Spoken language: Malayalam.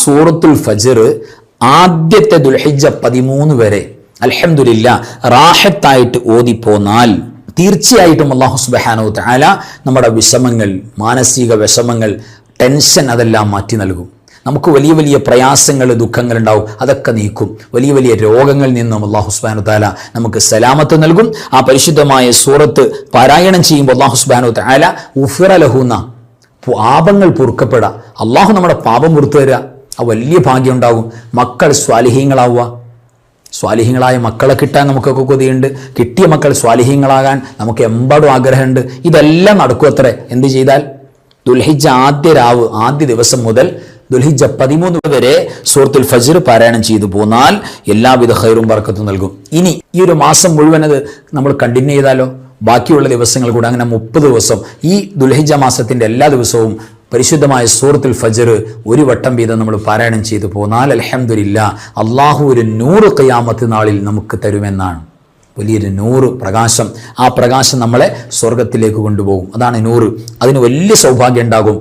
സൂറത്തുൽ ഫജ്ർ ആദ്യത്തെ ദുൽഹിജ്ജ 13 വരെ അൽഹംദുലില്ലാ റാഹത്തായിട്ട് ഓതിപ്പോന്നാൽ തീർച്ചയായിട്ടും അല്ലാഹു സുബ്ഹാനഹു തആല നമ്മുടെ വിഷമങ്ങൾ, മാനസിക വിഷമങ്ങൾ, ടെൻഷൻ അതെല്ലാം മാറ്റി നൽകും. നമുക്ക് വലിയ വലിയ പ്രയാസങ്ങൾ, ദുഃഖങ്ങൾ ഉണ്ടാവും, അതൊക്കെ നീക്കും. വലിയ വലിയ രോഗങ്ങളിൽ നിന്നും അല്ലാഹു സുബ്ഹാനഹു തആല നമുക്ക് സലാമത്ത് നൽകും. ആ പരിശുദ്ധമായ സൂറത്ത് പാരായണം ചെയ്യുമ്പോൾ അല്ലാഹു സുബ്ഹാനഹു തആല ഉഫിറ ലഹുന, പാപങ്ങൾ പൊറുക്കപ്പെടാം, അല്ലാഹു നമ്മുടെ പാപം പുറത്തു തരിക, ആ വലിയ ഭാഗ്യം ഉണ്ടാകും. മക്കൾ സ്വാലിഹീങ്ങളാവുക, സ്വാലിഹീങ്ങളായ മക്കളെ കിട്ടാൻ നമുക്കൊക്കെ കൊതിയുണ്ട്. കിട്ടിയ മക്കൾ സ്വാലിഹീങ്ങളാകാൻ നമുക്ക് എമ്പാടും ആഗ്രഹമുണ്ട്. ഇതെല്ലാം നടക്കും അത്രേ എന്ത് ചെയ്താൽ? ദുൽഹിജ്ജ ആദ്യ ദിവസം മുതൽ ദുൽഹിജ്ജ 13 വരെ സൂറത്തുൽ ഫജ്ർ പാരായണം ചെയ്തു പോന്നാൽ എല്ലാവിധ ഖൈറും ബർക്കത്തും നൽകും. ഇനി ഈ ഒരു മാസം മുഴുവൻ അത് നമ്മൾ കണ്ടിന്യൂ ചെയ്താലോ? ബാക്കിയുള്ള ദിവസങ്ങൾ കൂടെ, അങ്ങനെ 30 ദിവസം ഈ ദുൽഹിജ്ജ മാസത്തിന്റെ എല്ലാ ദിവസവും പരിശുദ്ധമായ സൂറത്തുൽ ഫജ്ർ ഒരു വട്ടം വീതം നമ്മൾ പാരായണം ചെയ്തു പോന്നാൽ അൽഹംദുലില്ലാ അള്ളാഹു ഒരു 100 ഖിയാമത്ത് നാളിൽ നമുക്ക് തരുമെന്നാണ്. വലിയൊരു 100 പ്രകാശം. ആ പ്രകാശം നമ്മളെ സ്വർഗത്തിലേക്ക് കൊണ്ടുപോകും. അതാണ് 100. അതിന് വലിയ സൗഭാഗ്യം ഉണ്ടാകും.